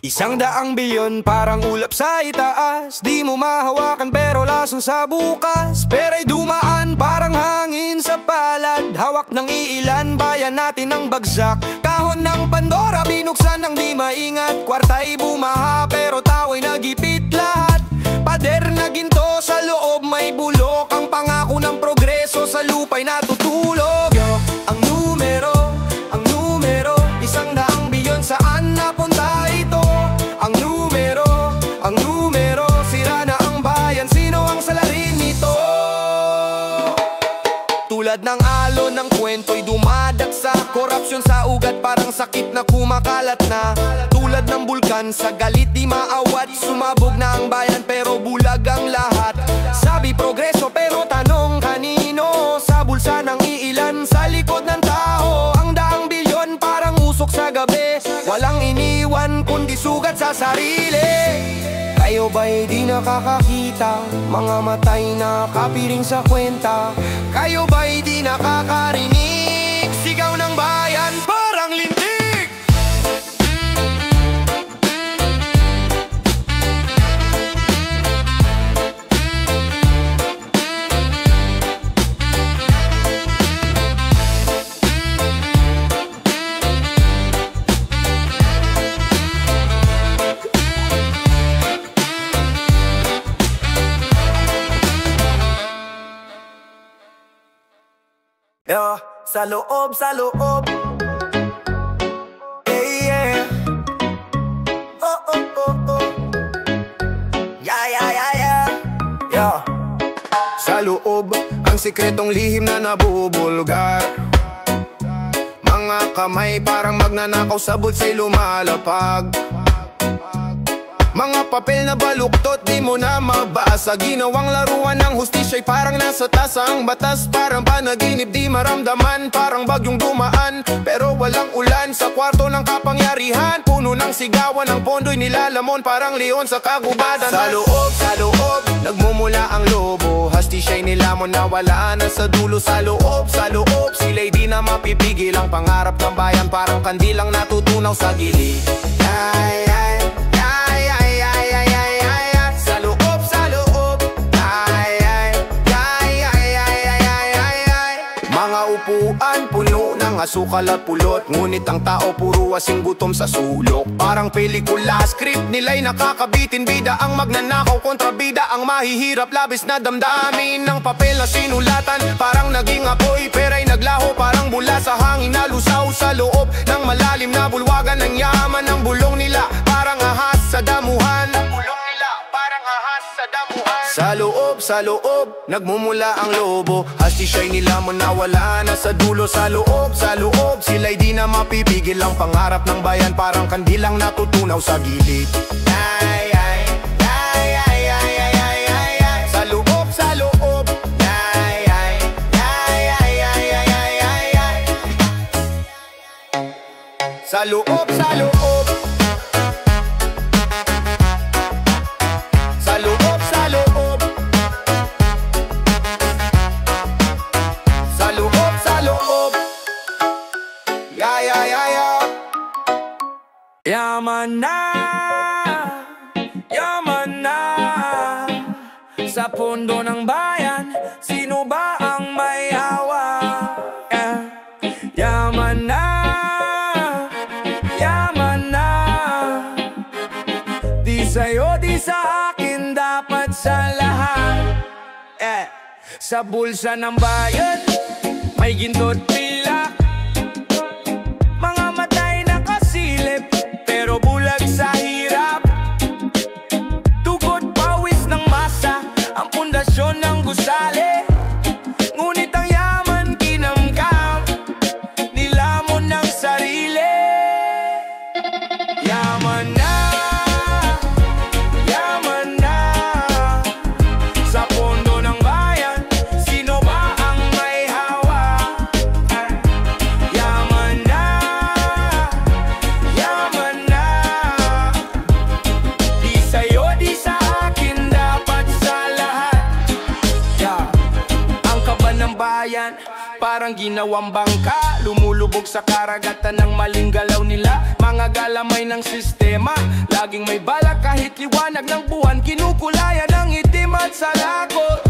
100 bilyon parang ulap sa itaas. Di mo mahawakan pero lason sa bukas. Pera'y dumaan parang hangin sa palad. Hawak ng iilan, bayan natin ang bagsak. Kahon ng Pandora, binuksan ng di maingat. Kwarta'y bumaha pero tao'y nagipit lahat. Pader na ginto sa loob may bulok. Ang pangako ng progreso sa lupa'y natutulog. Ang numero 100 bilyon, saan napunta ito? Ang numero, sira na ang bayan, sino ang salarin nito? Tulad ng alon ng kwento'y dumadagsa. Korupsyon sa ugat parang sakit na kumakalat na. Tulad ng bulkan sa galit di maawat. Sumabog na ang bayan pero bulag ang lahat. Sabi progreso pero tanong kanino? Sa bulsa ng iilan, sa likod ng tao. Ang 100 bilyon parang usok sa gabi. Walang iniwan kundi sugat sa sarili. Kayo ba'y di nakakakita? Mga matay na kapiring sa kwenta. Kayo ba'y di nakakarinig? Sigaw ng bayan parang lintik. Yeah, sa loob, yeah, yeah. Oh, oh, oh, oh. Yeah, yeah, yeah, yeah. Yeah. Sa loob, ang sikretong lihim na nabubulgar. Mga kamay parang magnanakaw sa bulsa'y lumalapag. Mga papel na baluktot, di mo na mabasa. Ginawang laruan ng hustisya'y parang nasa tasa. Ang batas parang panaginip, di maramdaman. Parang bagyong dumaan, pero walang ulan. Sa kwarto ng kapangyarihan, puno ng sigawan. Ang pondo'y nilalamon, parang leon sa kagubadan. Sa loob, nagmumula ang lobo. Hustisya'y nilamon na wala na sa dulo. Sa loob, sila'y di na mapipigil. Ang pangarap ng bayan parang kandilang natutunaw sa gilid. Ay, ay. Upuan puno ng asukal at pulot, ngunit ang tao puro asing gutom sa sulok. Parang pelikula, script nila'y nakakabitin. Bida ang magnanakaw kontra bida ang mahihirap. Labis na damdamin ng papel na sinulatan. Parang naging apoy, pera'y naglaho. Parang bula sa hangin na lusaw sa loob ng malalim na bulwagan ng yaman. Ng bulong nila parang ahas sa damuhan. Sa loob, nagmumula ang lobo. Hustisya'y nilamon na wala na sa dulo. Sa loob, sila'y di na mapipigil. Ang pangarap ng bayan parang kandilang natutunaw sa gilid. Ay, ay, ay, ay, ay, ay, ay, ay, ay. Sa loob, ay, ay, ay, ay, ay, ay, ay, ay, ay. Sa loob, sa loob. Yaman na sa pundo ng bayan, sino ba ang may hawa? Yaman na di sa'yo, di sa akin, dapat sa lahat. Sa bulsa ng bayan, may ginto't pilak. Mga matay na kasilip, pero bulag sa hirap. Tugot pawis ng masa, ang pundasyon ng gusali. Ngunit ang yaman kinamkam, nilamon ng sarili. Yaman na sa pondo ng bayan, sino ba ang may hawa? Yaman na di sa'yo, di sa akin, dapat sa lahat. Ang kaban ng bayan parang ginawang bangka, lumulubog sa karagatan ng maling galaw nila. Mga galamay ng sistema, laging may balak kahit liwanag ng buwan, kinukulayan ng itim at salakot.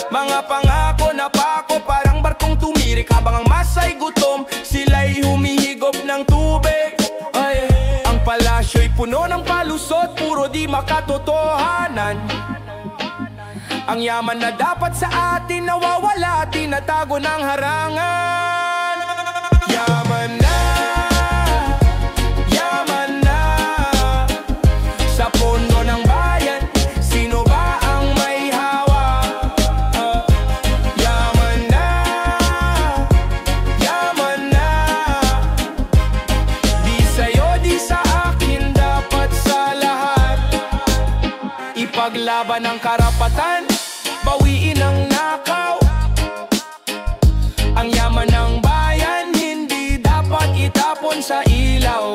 Mga pangako na pako, parang barkong tumirik habang ang masay gutom, sila'y humihigop ng tubig. Ay, ang palasyo'y puno ng palusot, puro di makatotohanan. Ang yaman na dapat sa atin nawawala, tinatago ng harangan. Yaman na, yaman na, sa puno ng bayan, sino ba ang may hawak? Yaman na, yaman na, di sa'yo di sa akin, dapat sa lahat. Ipaglaban ang karapatan, bawiin ang nakaw. Ang yaman ng bayan hindi dapat itapon sa ilaw.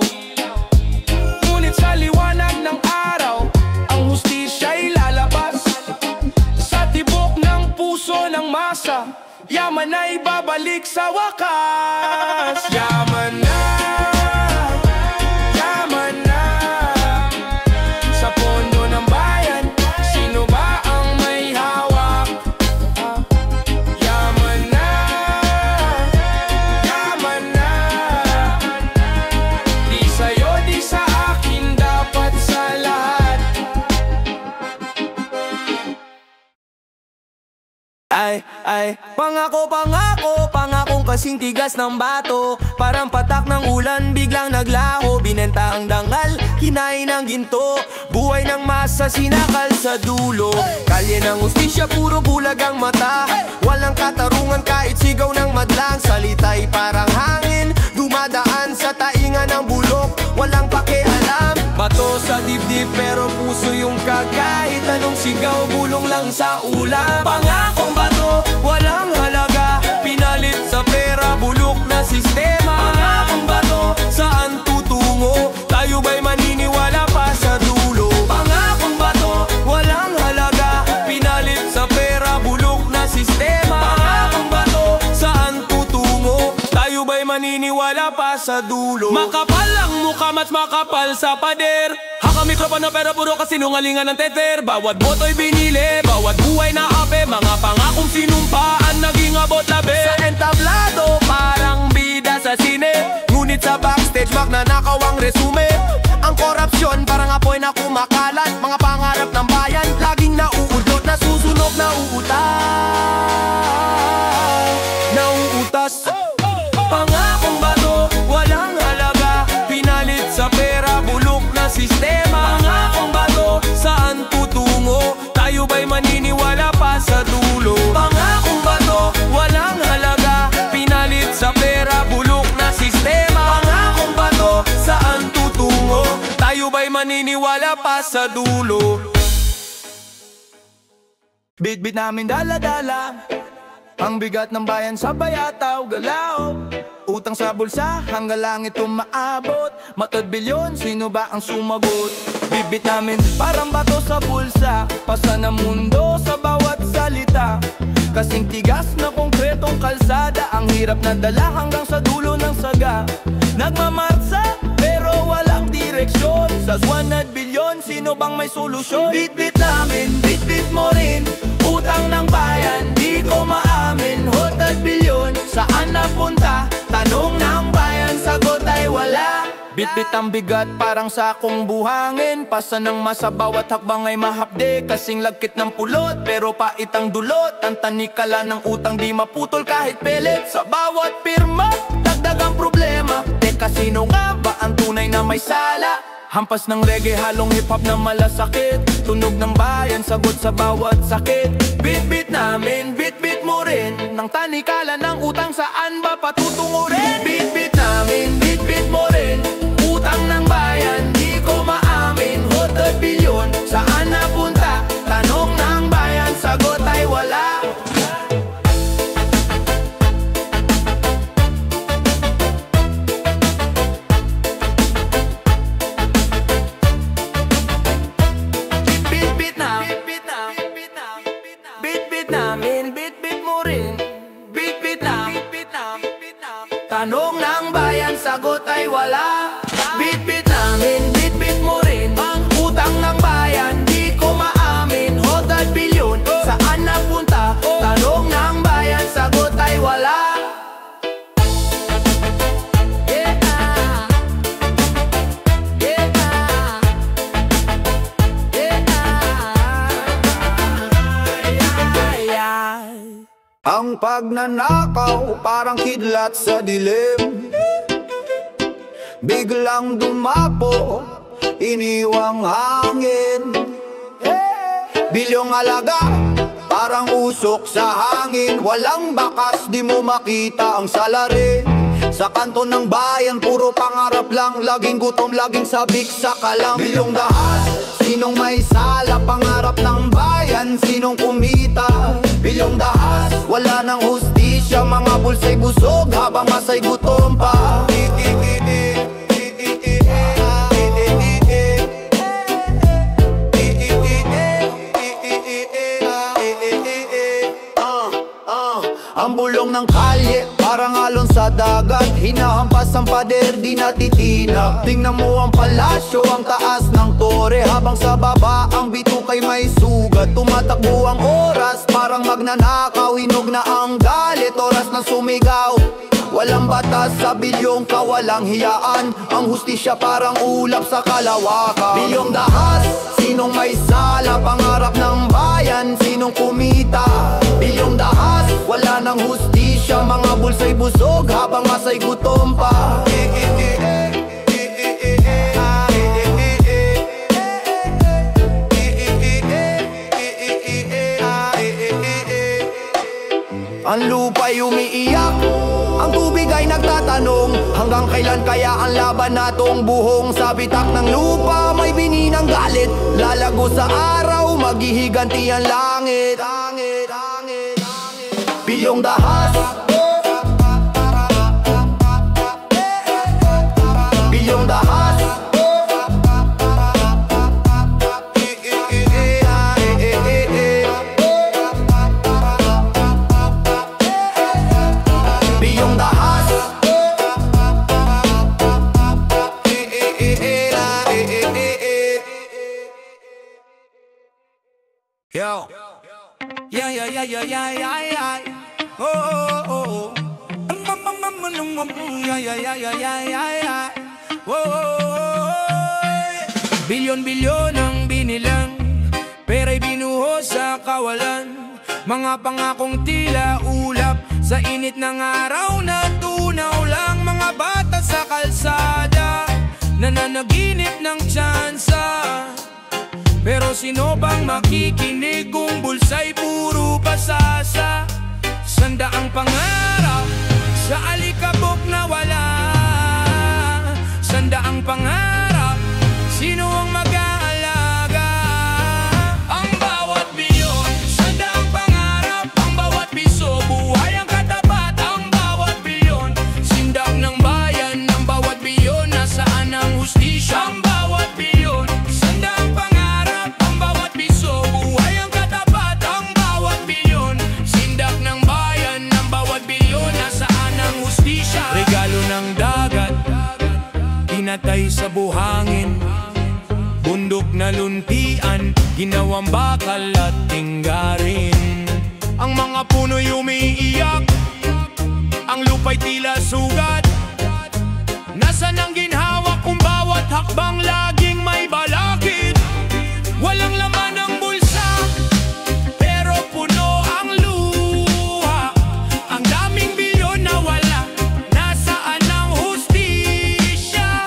Ngunit sa liwanag ng araw, ang hustisya'y lalabas. Sa tibok ng puso ng masa, yaman ay babalik sa wakas. Yaman na, yaman na, sa pondo ng bayan, sino ba ang may hawak? Yaman na, yaman na, di sa'yo di sa akin, dapat sa lahat. Ay, pangako, pangako, pangakong kasing tigas ng bato, parang patak ng ulan, biglang naglaho. Binenta ang dangal, kinain ng ginto, buhay ng masa, sinakal sa dulo. Kalye ng hustisya, puro bulag ang mata, walang katarungan kahit sigaw ng madlang. Salita'y parang hangin, dumadaan sa tainga ng bulok, walang pakialam. Bato sa dibdib pero puso yung kahit anong sigaw, bulong lang sa ulam. Pangakong bato, walang halaga, pinalit sa pera, bulok na sistema. Pangakong bato, saan tutungo? Tayo ba'y maniniwala pa sa dulo? Pangakong bato, walang halaga, pinalit sa pera, bulok na sistema. Pangakong bato, saan tutungo? Tayo ba'y maniniwala pa sa dulo? Makapal ang mukha, mas makapal sa pader. Haka mikropono pero puro kasinungalingan ng teter. Bawat boto'y binili, bawat buhay na ape, mga pangakong sinumpaan naging abot labi. Sa entablado, parang bida sa sine, ngunit sa backstage magnanakaw ang resume. Ang korupsyon parang apoy na kumakalat, mga pangarap ng bayan laging nauudlot, nasusunog, nauutas. Pangakong bato, walang halaga, pinalit sa pera, bulok na sistema. Pangakong bato, saan tutungo? Tayo ba'y maniniwala pa sa dulo? Pangakong bato, walang halaga, pinalit sa pera, bulok na sistema. Pangakong bato, saan tutungo? Tayo ba'y maniniwala pa sa dulo? Bit-bit namin dala-dala, ang bigat ng bayan sa bayataw, galaw. Utang sa bulsa, hanggang langit umaabot, matod bilyon, sino ba ang sumagot? Bibit namin parang bato sa bulsa, pasa ng mundo sa bawat salita. Kasing tigas na konkretong kalsada, ang hirap na dala hanggang sa dulo ng saga. Nagmamarsa, pero walang direksyon, sa 100 bilyon, sino bang may solusyon? Bit-bit namin, bit-bit mo rin, utang ng bayan, di ko maamin. 100 bilyon, saan napunta? Tanong ng bayan, sagot ay wala. Bit-bit ang bigat, parang sakong buhangin, pasa ng masa, bawat hakbang ay mahapde. Kasing lagkit ng pulot, pero pait ang dulot, ang tanikala ng utang di maputol kahit pelet. Sa bawat pirma, dagdag ang problema. Teka, sino nga ba ang tunay na may sala? Hampas ng reggae, halong hip-hop na malasakit, tunog ng bayan, sagot sa bawat sakit. Bit-bit namin, bit-bit mo rin, ng tanikala ng utang, saan ba patutungo rin? Bit-bit namin, bit-bit mo rin, utang ng bayan, di ko maamin. 100 bilyon, saan napunta? Tanong ng bayan, sagot ay wala. Tanong ng bayan, sagot ay wala. Ang pagnanakaw parang kidlat sa dilim, biglang dumapo, iniwang hangin. Bilyong alaga, parang usok sa hangin. Walang bakas, di mo makita ang salarin. Sa kanto ng bayan, puro pangarap lang. Laging gutom, laging sabik sa kalam. Bilyong dahas, sinong may sala? Pangarap ng bayan, sinong kumita? Bilyong dahas, wala nang hustisya. Mga bulsa'y busog, habang masa'y gutom pa. Ang bulong ng kalye, parang alon sa dagat. Hinahampas ang pader, di natitinag. Tingnan mo ang palasyo, ang taas ng tore. Habang sa baba, ang bitukay may sugat. Tumatakbo ang oras, parang magnanakaw. Hinog na ang galit, oras na sumigaw. Walang batas sa bilyong kawalang hiyaan. Ang hustisya parang ulap sa kalawakan. Bilyong dahas, sinong may sala? Pangarap ng bayan, sinong kumita? Bilyong dahas, wala nang hustisya. Mga bulsa'y busog, habang masa'y gutom pa. Ang lupa'y umiiyak, ang tubig ay nagtatanong, hanggang kailan kaya ang laban natong buhong? Sa bitak ng lupa may bininang galit, lalago sa araw, maghihiganti ang langit. Bilyong dahas, bilyong dahas, bilyong dahas. Yo. Yeah, yeah, yeah, yeah, yeah, yeah, yeah. Oh, oh, oh, oh. Yeah, yeah, yeah, yeah, yeah, yeah, yeah. Oh, oh, oh. Bilyon-bilyon ang binilang, pera'y binuhos sa kawalan. Mga pangakong tila ulap, sa init ng araw na tunaw lang. Mga bata sa kalsada, nananaginip ng tsansa. Pero sino bang makikinig kung bulsa'y puro pasasa? Sandaang pangarap sa alikabok na wala. Sandaang pangarap, sino ang mag-aalaga? Ang bawat bilyon, sandaang pangarap. Ang bawat piso, buhay ang katapat. Ang bawat bilyon, sindak ng bayan. Ang bawat bilyon, nasaan ang hustisya? Ang bawat bilyon, sandaang pangarap. Ang bawat piso, buhay ang katapat. Ang bawat bilyon, sindak ng bayan. Ang bawat bilyon, nasaan ang hustisya? Regalo ng dagat, tinatay sa buhangin. Bundok na luntian, ginawang bakal at tinggarin. Ang mga puno'y umiiyak, ang lupa'y tila sugat. Nasaan ang ginhawa kung bawat hakbang laging may balakid? Walang laman ang bulsa, pero puno ang luha. Ang daming bilyon na wala, nasaan ang hustisya?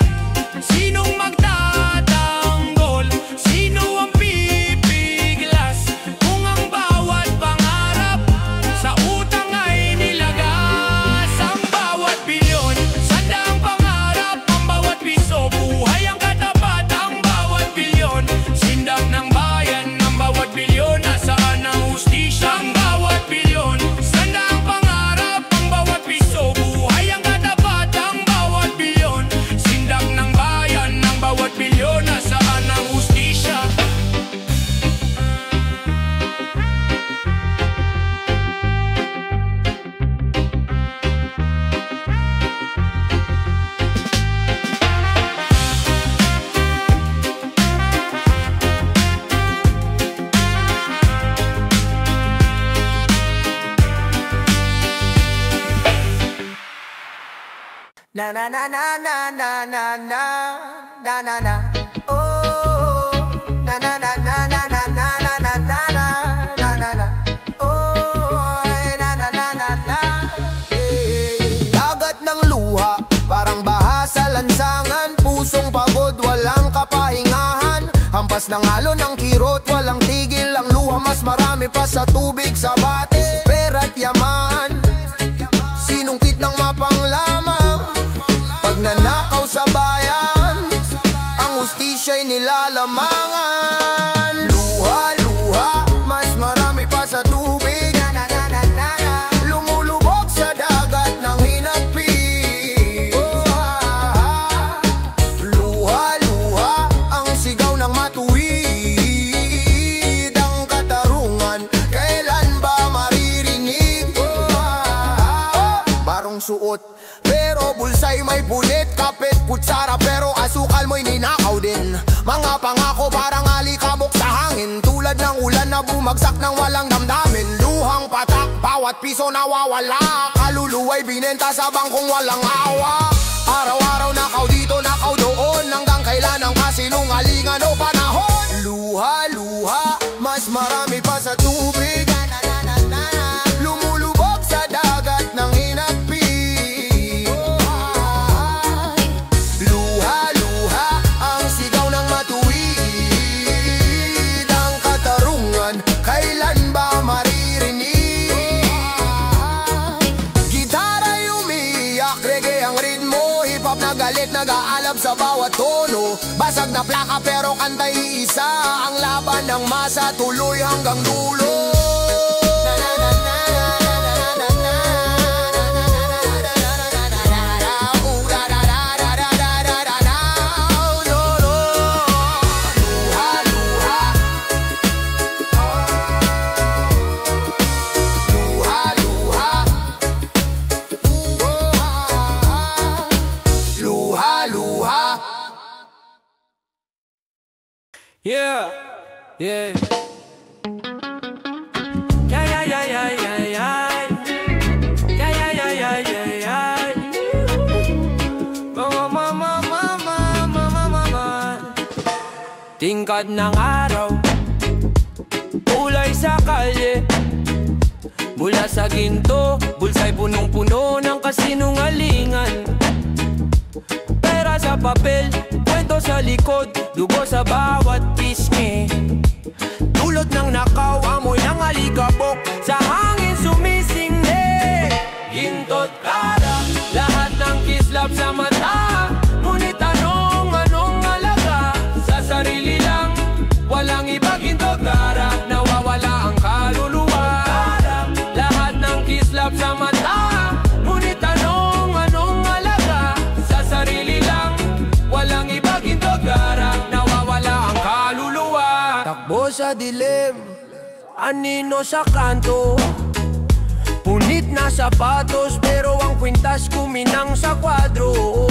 Sinong magtatanggol? Sino ang pipiglas? Kung ang bawat pangarap sa utang ay nilagas. Ang bawat bilyon, sandaang pangarap. Ang bawat piso, buhay ang katapat. Ang bawat bilyon, sindak ng bayan. Ang bawat bilyon, nasaan ang hustisya? Ang bawat bilyon, sandaang pangarap. Ang bawat piso, buhay ang katapat. Ang bawat bilyon, sindak ng bayan. Ang bawat bilyon, nasaan ang hustisya? Na na na na na na na na na na na. Oh, na na na na na na na na na na na na na. Oh, na na na Mas nangalo ng kirot, walang tigil ang luha. Mas marami pa sa tubig sa bate. Pera't yaman, sinungkit ng mapanglamang. Pag nanakaw sa bayan, ang hustisya'y nilalamangan. Luha-luha, mas marami pa sa tubig. Lumulubog sa dagat ng hinagpig. Luha-luha, ang sigaw ng matuwid. Ang katarungan, kailan ba maririnig? Barong suot, pero bulsay may punit. Kapit, kutsara, pero asukal mo'y ninakaw din. Mga pangako parang alikabok sa hangin. Tulad ng ulan na bumagsak ng walang damdamin. Luhang patak, bawat piso nawawala. Kaluluwa'y binenta sa bangkong walang awa. Araw-araw nakaw dito, nakaw doon. Hanggang kailan ang kasinungalingan o panahon? Luha-luha, mas marami pa sa tubig. Lumulubog sa dagat ng hinagpig. Luha-luha, ang sigaw ng matuwid. Ang katarungan, kailan ba maririnig? Gitara'y umiiyak, reggae ang ritmo. Hip-hop na galit, nag-aalab sa bawat tono. Basag na plaka pero kanta'y isa. Ang laban ng masa, tuloy hanggang dulo. Yeah, yeah. Yeah, yeah, yeah, yeah, yeah, yeah. Yeah, yeah, yeah, yeah, yeah, yeah. Mama, mama, mama, mama, mama. Tingkad ng araw, kulay sa kalye. Mula sa ginto, bulsa'y punong-puno ng kasinungalingan. Pera sa papel, kwento sa likod, dugo sa bawat pisngi. Dulot ng nakaw, amoy ng alikabok, sa hangin sumisingge. Ginto't kara, lahat ng kislap sa mata. Ngunit anong alaga? Sa sarili lang, walang iba. Ginto't kara, nawawala ang kaluluwa. Lahat ng kislap sa mata. Ngunit anong alaga? Sa sarili lang, walang iba. Ginto't kara, nawawala ang kaluluwa. Takbo sa dilim, anino sa kanto. Punit na sapatos pero ang kwintas kuminang sa kwadro.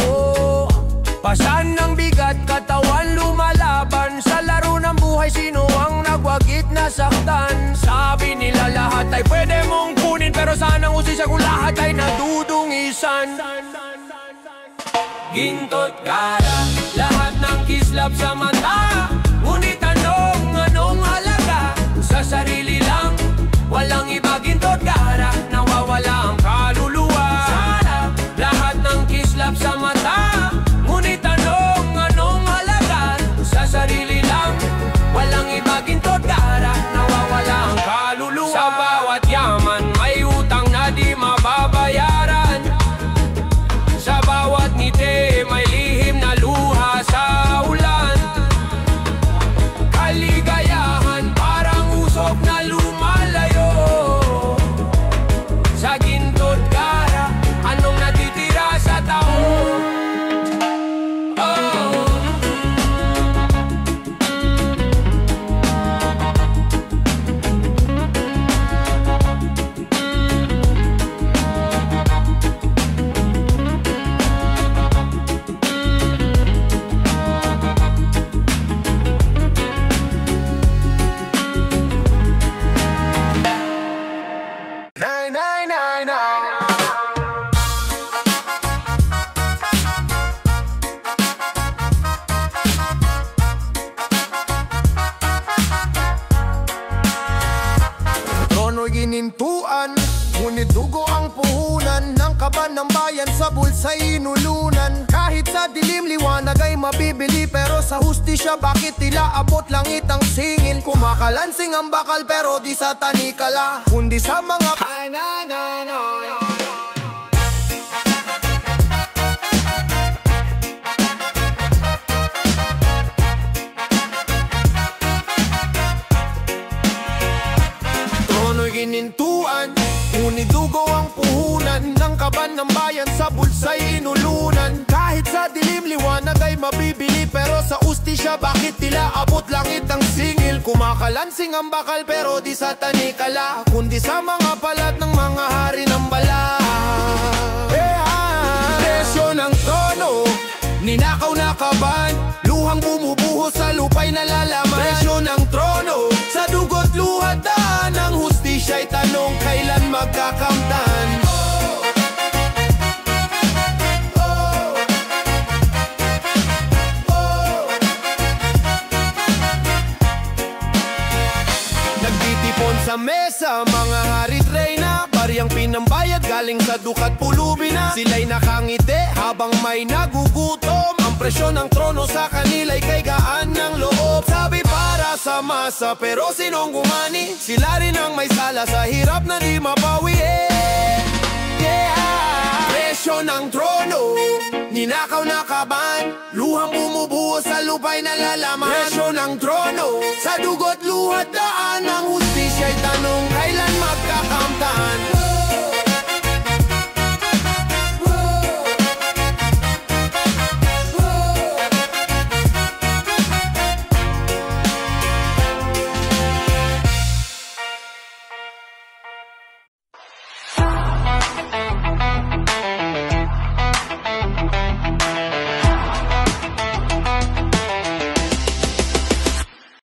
Pasan ng bigat, katawan lumalaban. Sa laro ng buhay, sino ang nagwagit na saktan? Sabi nila lahat ay pwede mong kunin, pero sanang usisa kung lahat ay nadudungisan. Ginto't kara, lahat ng kislap sa mata. Ngunit anong halaga? Sa sarili lang, walang iba. Ginto't kara, nawawala ang kaluluwa. Lahat ng kislap sa mata. Ngunit anong halaga? Sa sarili lang, walang iba. Ginto't kara, nawawala ang kaluluwa. Sa bawat yaman, may utang na di mababayaran. Sa bawat ngiti, may lihim na luha sa ulan. Kaligayahan, parang usok na lumalayo. Sa ginto't kara, anong natitira sa tao? Nay, nay, nay, nay. Trono'y ginintuan, dugo ang puhunan ng kaban ng bayan sa bulsa'y inulunan. Kahit sa dilim dilim liwanag ay mabibili, pero sa hustisya bakit tila abot langit ang singil? Kumakalansing ang bakal pero di sa tanikala, kundi sa mga trono'y ginintuan, ngunit dugo ang puhunan ng kaban ng bayan, sa bulsa'y inulunan. Kahit sa dilim liwanag ay mabibili, pero sa ustisya bakit tila abot langit ang singil? Kumakalansing ang bakal pero di sa tanikala, kundi sa mga palat ng mga hari ng bala. Presyo ng trono, ninakaw na kaban, luhang bumubuhos sa lupa'y nalalaman. Presyo ng trono, sa dugot luha daan, ang hustisya'y tanong kailan magkakamtan. Nagtitipon sa mesa mga hari't reyna, bariyang pinambayad galing sa dukat pulubi na. Sila'y nakangiti habang may nagugutom, ang presyo ng trono sa kanila'y kay gaan ng loob. Sabi para sa masa pero sinong gumani, sila rin ang may sala sa hirap na di mapawi. Presyo ng trono, ninakaw na kaban, luhang bumubuhos sa lupa'y nalalaman. Presyo ng trono, sa dugot luhat daan, ang hustisya'y tanong